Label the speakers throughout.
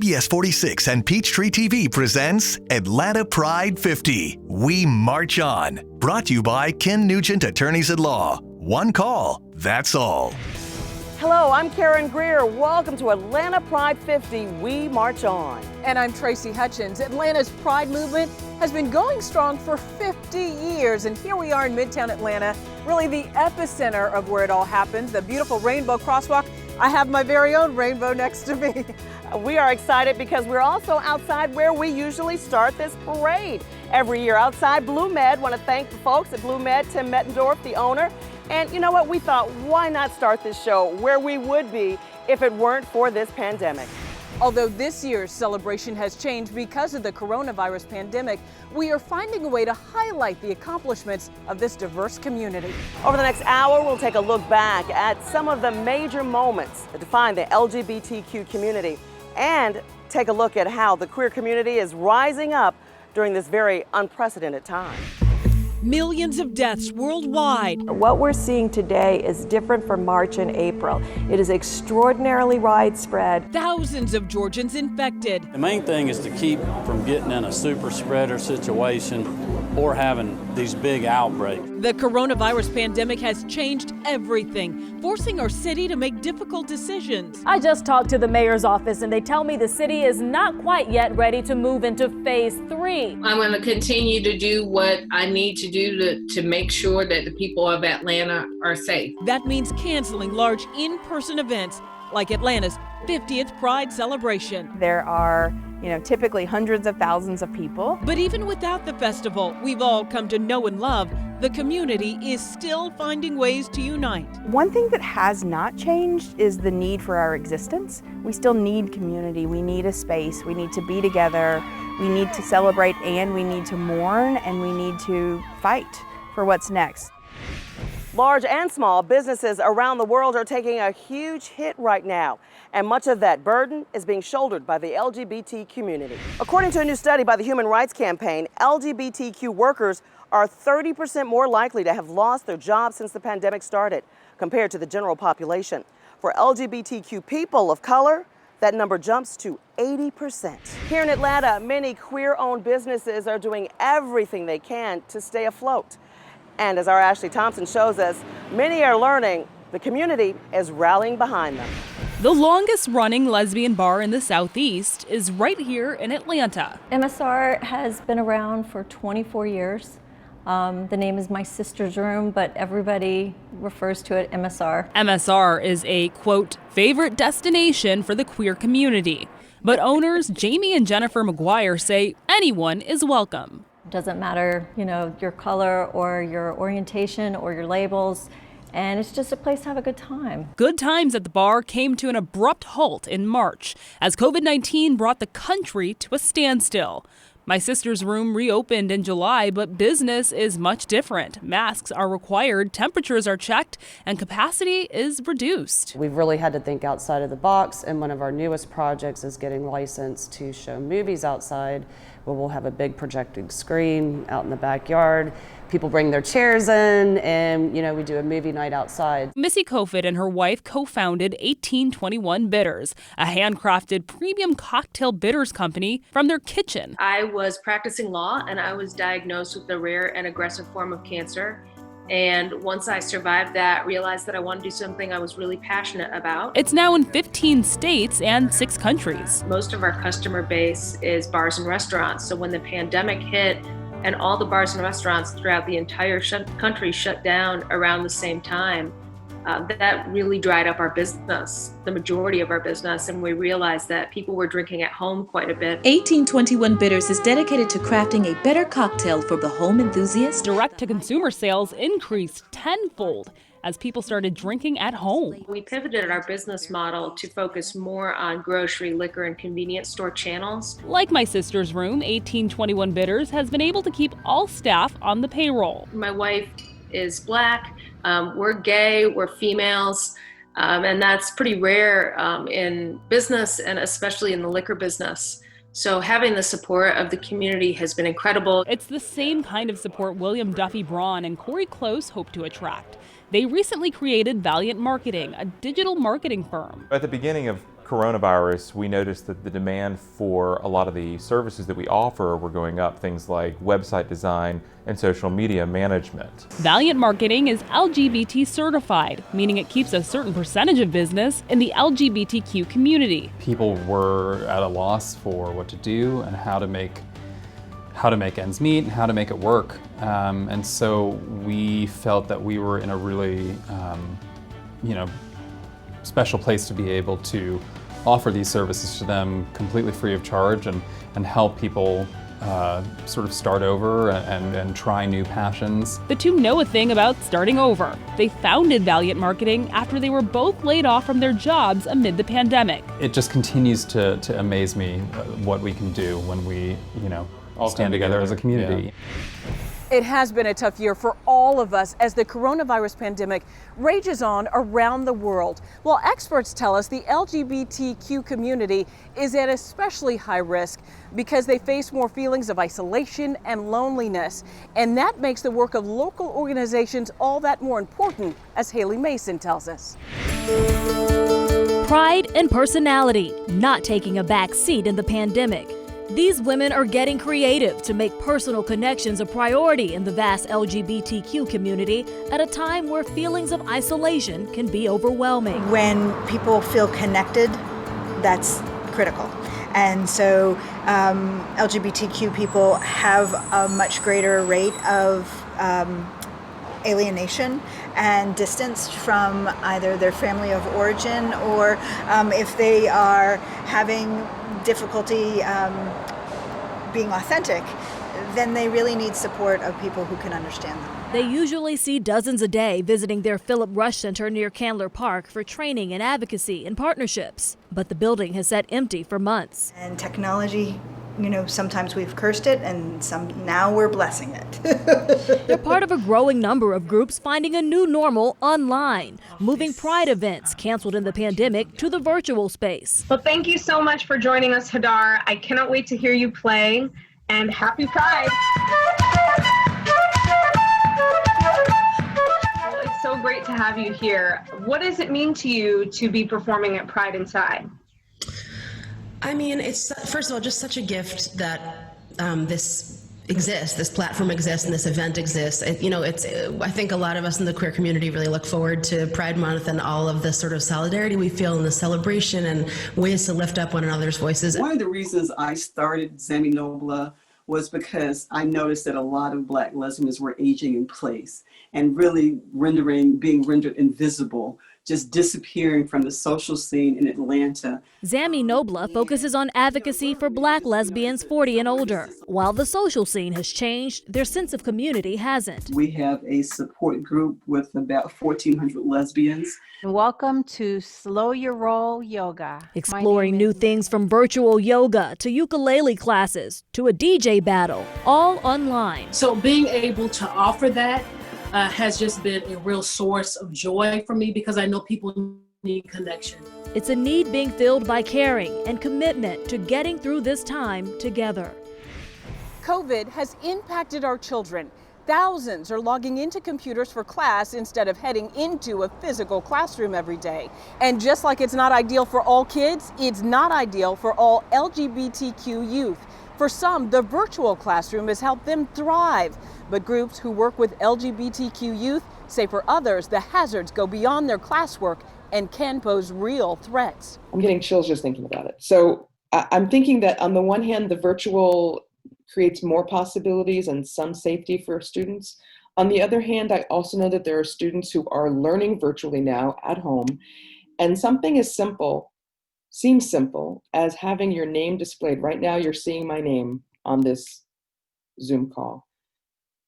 Speaker 1: CBS46 and Peachtree TV presents Atlanta Pride 50. We March On. Brought to you by Ken Nugent Attorneys at Law. One call, that's all.
Speaker 2: Hello, I'm Karen Greer. Welcome to Atlanta Pride 50. We March On.
Speaker 3: And I'm Tracy Hutchins. Atlanta's Pride movement has been going strong for 50 years. And here we are in Midtown Atlanta, really the epicenter of where it all happens, the beautiful Rainbow Crosswalk. I have my very own rainbow next to me.
Speaker 2: We are excited because we're also outside where we usually start this parade. Every year outside Blue Med. Want to thank the folks at Blue Med, Tim Mettendorf, the owner. And you know what? We thought, why not start this show where we would be if it weren't for this pandemic?
Speaker 3: Although this year's celebration has changed because of the coronavirus pandemic, we are finding a way to highlight the accomplishments of this diverse community.
Speaker 2: Over the next hour, we'll take a look back at some of the major moments that define the LGBTQ community and take a look at how the queer community is rising up during this very unprecedented time.
Speaker 4: Millions of deaths worldwide.
Speaker 5: What we're seeing today is different from March and April. It is extraordinarily widespread.
Speaker 4: Thousands of Georgians infected.
Speaker 6: The main thing is to keep from getting in a super spreader situation or having these big outbreaks.
Speaker 4: The coronavirus pandemic has changed everything, forcing our city to make difficult decisions.
Speaker 7: I just talked to the mayor's office and they tell me the city is not quite yet ready to move into phase 3.
Speaker 8: I'm going to continue to do what I need to do to make sure that the people of Atlanta are safe.
Speaker 4: That means canceling large in-person events like Atlanta's 50th Pride celebration.
Speaker 9: There are, typically hundreds of thousands of people.
Speaker 4: But even without the festival we've all come to know and love, the community is still finding ways to unite.
Speaker 9: One thing that has not changed is the need for our existence. We still need community. We need a space. We need to be together. We need to celebrate and we need to mourn and we need to fight for what's next.
Speaker 2: Large and small businesses around the world are taking a huge hit right now, and much of that burden is being shouldered by the LGBT community. According to a new study by the Human Rights Campaign, LGBTQ workers are 30% more likely to have lost their jobs since the pandemic started, compared to the general population. For LGBTQ people of color, that number jumps to 80%. Here in Atlanta, many queer-owned businesses are doing everything they can to stay afloat. And as our Ashley Thompson shows us, many are learning the community is rallying behind them.
Speaker 4: The longest running lesbian bar in the Southeast is right here in Atlanta.
Speaker 10: MSR has been around for 24 years. The name is My Sister's Room, but everybody refers to it MSR.
Speaker 4: MSR is a, quote, favorite destination for the queer community. But owners Jamie and Jennifer McGuire say anyone is welcome.
Speaker 10: Doesn't matter, your color or your orientation or your labels, and it's just a place to have a good time.
Speaker 4: Good times at the bar came to an abrupt halt in March as COVID-19 brought the country to a standstill. My Sister's Room reopened in July, but business is much different. Masks are required, temperatures are checked, and capacity is reduced.
Speaker 11: We've really had to think outside of the box, and one of our newest projects is getting licensed to show movies outside, where we'll have a big projecting screen out in the backyard. People bring their chairs in, and we do a movie night outside.
Speaker 4: Missy Kofod and her wife co-founded 1821 Bitters, a handcrafted premium cocktail bitters company from their kitchen.
Speaker 8: I was practicing law and I was diagnosed with a rare and aggressive form of cancer. And once I survived that, realized that I wanted to do something I was really passionate about.
Speaker 4: It's now in 15 states and 6 countries.
Speaker 8: Most of our customer base is bars and restaurants. So when the pandemic hit and all the bars and restaurants throughout the entire country shut down around the same time, that really dried up our business, the majority of our business, and we realized that people were drinking at home quite a bit.
Speaker 12: 1821 Bitters is dedicated to crafting a better cocktail for the home enthusiast.
Speaker 4: Direct-to-consumer sales increased tenfold as people started drinking at home.
Speaker 8: We pivoted our business model to focus more on grocery, liquor, and convenience store channels.
Speaker 4: Like My Sister's Room, 1821 Bitters has been able to keep all staff on the payroll.
Speaker 8: My wife is Black, we're gay, we're females, and that's pretty rare in business and especially in the liquor business. So having the support of the community has been incredible.
Speaker 4: It's the same kind of support William Duffy Braun and Corey Close hope to attract. They recently created Valiant Marketing, a digital marketing firm.
Speaker 13: At the beginning of coronavirus, we noticed that the demand for a lot of the services that we offer were going up, things like website design and social media management.
Speaker 4: Valiant Marketing is LGBT certified, meaning it keeps a certain percentage of business in the LGBTQ community.
Speaker 14: People were at a loss for what to do and how to make ends meet, how to make it work. And so we felt that we were in a really, special place to be able to offer these services to them completely free of charge and help people sort of start over and try new passions.
Speaker 4: The two know a thing about starting over. They founded Valiant Marketing after they were both laid off from their jobs amid the pandemic.
Speaker 14: It just continues to amaze me what we can do when we, all stand together as a community.
Speaker 3: Yeah. It has been a tough year for all of us as the coronavirus pandemic rages on around the world. While experts tell us the LGBTQ community is at especially high risk because they face more feelings of isolation and loneliness. And that makes the work of local organizations all that more important, as Haley Mason tells us.
Speaker 7: Pride and personality, not taking a back seat in the pandemic. These women are getting creative to make personal connections a priority in the vast LGBTQ community at a time where feelings of isolation can be overwhelming.
Speaker 15: When people feel connected, that's critical. And so LGBTQ people have a much greater rate of alienation and distance from either their family of origin or if they are having difficulty being authentic, then they really need support of people who can understand them.
Speaker 7: They usually see dozens a day visiting their Philip Rush Center near Candler Park for training and advocacy and partnerships. But the building has sat empty for months.
Speaker 15: And technology, sometimes we've cursed it and now we're blessing it.
Speaker 7: They're part of a growing number of groups finding a new normal online, moving Pride events canceled in the pandemic to the virtual space.
Speaker 16: Well, thank you so much for joining us, Hadar. I cannot wait to hear you play, and happy Pride. Well, it's so great to have you here. What does it mean to you to be performing at Pride Inside?
Speaker 17: I mean, it's, first of all, just such a gift that this exists, this platform exists, and this event exists. I think a lot of us in the queer community really look forward to Pride Month and all of the sort of solidarity we feel in the celebration and ways to lift up one another's voices.
Speaker 18: One of the reasons I started Zami Nobla was because I noticed that a lot of Black lesbians were aging in place and really being rendered invisible, just disappearing from the social scene in Atlanta.
Speaker 7: Zami Nobla focuses on advocacy for Black lesbians 40 and older. While the social scene has changed, their sense of community hasn't.
Speaker 18: We have a support group with about 1,400 lesbians.
Speaker 19: Welcome to Slow Your Roll Yoga.
Speaker 7: Exploring new things from virtual yoga to ukulele classes to a DJ battle, all online.
Speaker 20: So being able to offer that has just been a real source of joy for me because I know people need connection.
Speaker 7: It's a need being filled by caring and commitment to getting through this time together.
Speaker 3: COVID has impacted our children. Thousands are logging into computers for class instead of heading into a physical classroom every day. And just like it's not ideal for all kids, it's not ideal for all LGBTQ youth. For some, the virtual classroom has helped them thrive. But groups who work with LGBTQ youth say for others, the hazards go beyond their classwork and can pose real threats.
Speaker 21: I'm getting chills just thinking about it. So I'm thinking that on the one hand, the virtual creates more possibilities and some safety for students. On the other hand, I also know that there are students who are learning virtually now at home. And something as simple, seems simple, as having your name displayed. Right now, you're seeing my name on this Zoom call.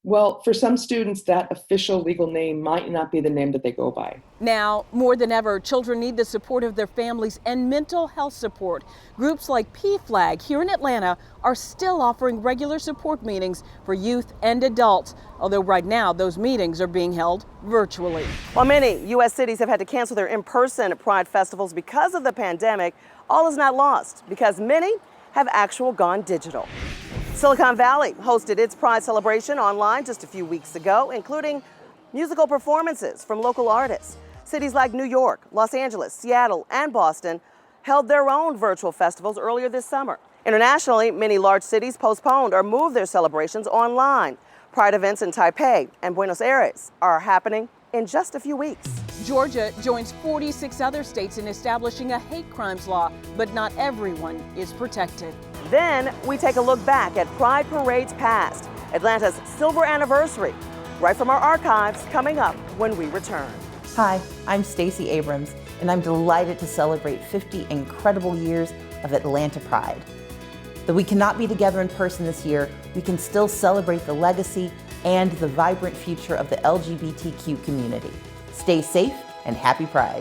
Speaker 21: Well, for some students, that official legal name might not be the name that they go by.
Speaker 3: Now, more than ever, children need the support of their families and mental health support. Groups like PFLAG here in Atlanta are still offering regular support meetings for youth and adults, although right now those meetings are being held virtually.
Speaker 2: While many U.S. cities have had to cancel their in-person Pride festivals because of the pandemic, all is not lost because many have actually gone digital. Silicon Valley hosted its Pride celebration online just a few weeks ago, including musical performances from local artists. Cities like New York, Los Angeles, Seattle, and Boston held their own virtual festivals earlier this summer. Internationally, many large cities postponed or moved their celebrations online. Pride events in Taipei and Buenos Aires are happening in just a few weeks.
Speaker 3: Georgia joins 46 other states in establishing a hate crimes law, but not everyone is protected.
Speaker 2: Then we take a look back at Pride Parade's past, Atlanta's silver anniversary, right from our archives, coming up when we return.
Speaker 1: Hi, I'm Stacey Abrams, and I'm delighted to celebrate 50 incredible years of Atlanta Pride. Though we cannot be together in person this year, we can still celebrate the legacy and the vibrant future of the LGBTQ community. Stay safe and happy Pride.